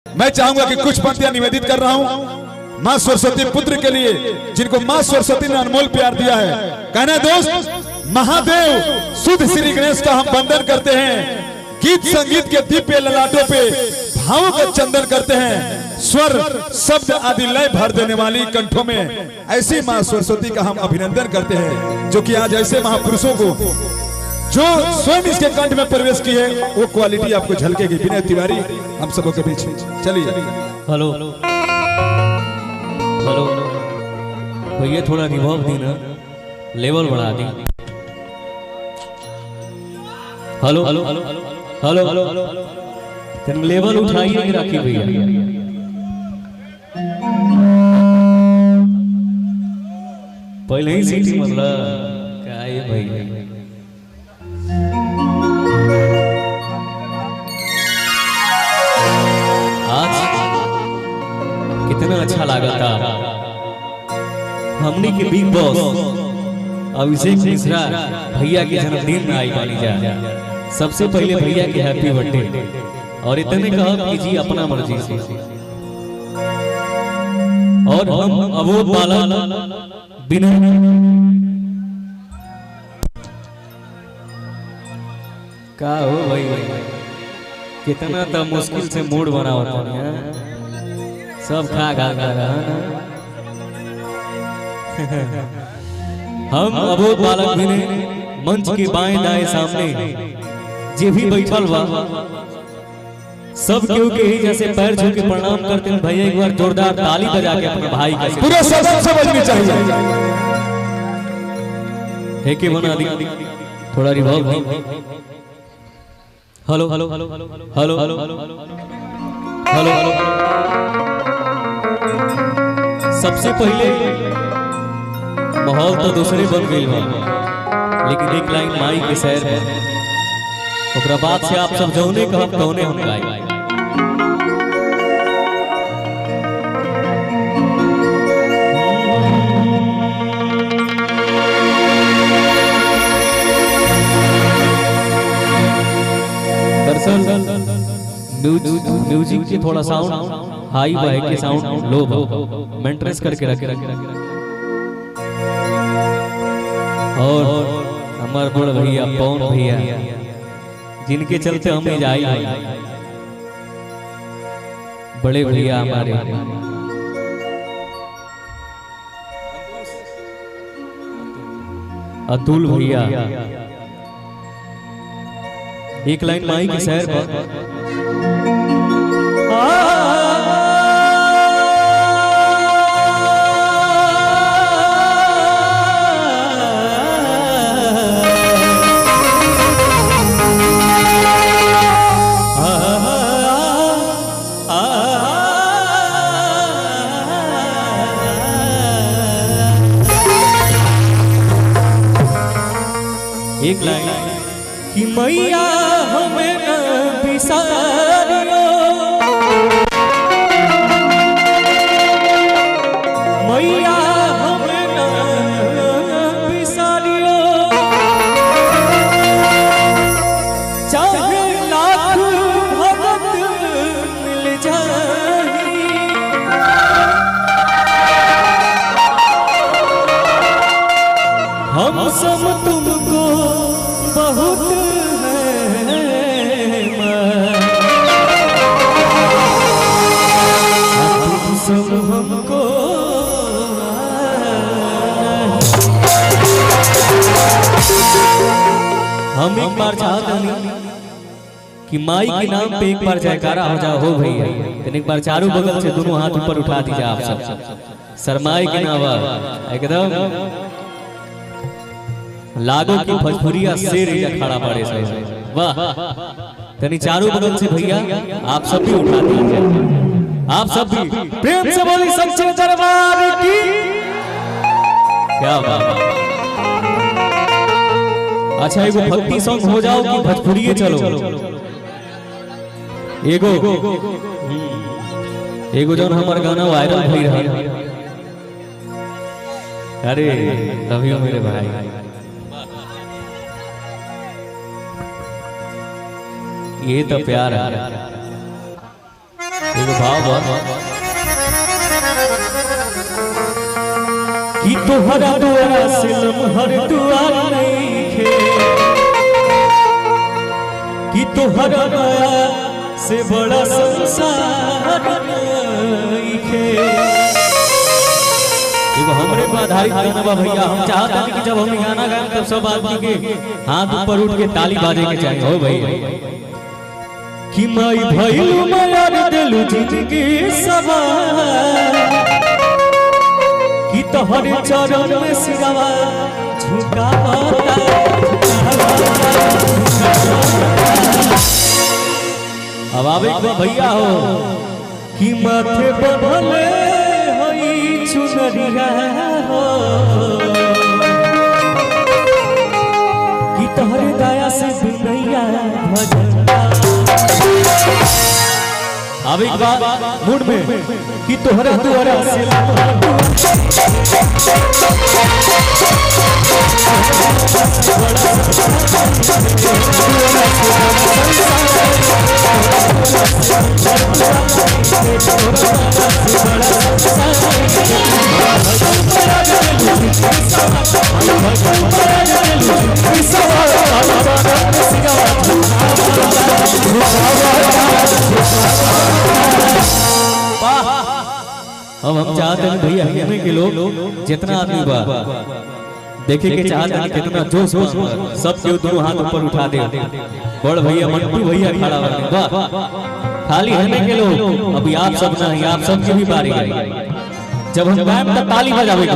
मैं चाहूंगा कि कुछ पंक्तियां निवेदित कर रहा हूं मां सरस्वती पुत्र के लिए, जिनको मां सरस्वती ने अनमोल प्यार दिया है। कहना दोस्त, महादेव शुद्ध श्री गणेश का हम वंदन करते हैं। गीत संगीत के दिव्य ललाटों पे भावों का चंदन करते हैं। स्वर शब्द आदि लय भर देने वाली कंठों में ऐसी मां सरस्वती का हम अभिनंदन करते हैं, जो कि आज ऐसे महापुरुषों को जो स्वयं इसके कंठ में प्रवेश की है, वो क्वालिटी आपको झलकेगी। विनय तिवारी हम सबों के बीच, चलिए। हेलो हेलो भैया, थोड़ा रिवॉल्व दी ना, लेवल बढ़ा दी। हेलो हेलो हेलो हेलो, लेवल उठाइए कि राखी भैया। पहले ही सीटी मतलब क्या है भैया। आज कितना अच्छा लगा था। हमने के बिग बॉस अभिषेक मिश्रा भैया के जन्मदिन में आई बानी जा। सबसे पहले भैया के हैप्पी बर्थडे, और इतने कहा कि जी अपना मर्जी से। और हम अवोध वाला बिना का हो भाई, कितना तो मुश्किल से मूड बना होता है। सब खा खा खा हम अबोध बालक भी ने मंच के बाएं दाएं सामने जे भी बैठल बा, सब केहू के ही जैसे पैर छू के प्रणाम करते हैं। भैया एक बार जोरदार ताली बजा के अपने भाई का पूरे सब समझनी चाहिए। है के बना दी थोड़ा revolve. Hello hello hello hello hello hello hello. सबसे पहले माहौल तो दूसरे बन गई बा, लेकिन एक लाइन माई के शहर है, ओकरा बाद से आप सब जौने कहब तौने हम गाई। म्यूजिक के थोड़ा साउंड हाई बाई के साउंड लो मेंटेनेंस करके रखे। और हमारे बड़ भैया पवन भैया, जिनके चलते हमें जाई बड़े भैया हमारे अतुल भैया। एक लाइन माई के शहर पर एक लाइन कि मैया हमें न बिसारियो, मैया हमें न बिसारियो, चाहे लाख भगत मिल जाए, हम सब तुमको बहुत है, तुम सब हमको। हम एक बार चाहते हैं कि माई के नाम पे एक बार जयकारा हो जाओ हो भैया। एक बार चारों बगल से दोनों हाथ ऊपर उठा दीजिए आप सब। शर्माई के नावा एकदम लागो की भोजपुरिया शेर खड़ा पड़े से। वाह, तनी चारों बगल से भैया आप सब भी उठा दीजिए। आप सब भी प्रेम से बोली सच्चे दरबार की। क्या बात। अच्छा एगो भक्ति सॉन्ग हो जाओ कि भोजपुरिये चलो। एगो जौन हमार गाना वायरल भई रहा। अरे लव यू मेरे भाई। ये तो प्यार है। एगो भाव कि तोहरा द्वारा से लम्हर दुआर नहीं खे, कि तोहरा माया से बड़ा संसार नहीं खे। एगो हमरे पर आधारित गाना बा भैया। हम चाहते हैं कि जब हम गाना गाएं तब सब आदमी के हाथ ऊपर उठ के ताली बाजे के चाहिए हो भैया। कि माई भइलू माया देलू जिंदगी सवार, कि तोहरे चरण में सिरवा झुकावता। अब आवे भैया हो कि माथे बंधले होई चुनरिया हो, कि तोहरे दया से दुनिया भजन। अब एक बात मूड में कि तोहरा द्वारा से अब हम चाहते हैं भैया हरियाणा के लोग जितना आदमी बा देखे के चाहते हैं कितना जोश सब के दोनों हाथ ऊपर उठा दे। बड़ भैया मंटू भैया खड़ा बने वाह। खाली हमें के लोग अभी आप सब नहीं, आप सब की भी बारी है। जब हम गाएं तब ताली बजावे।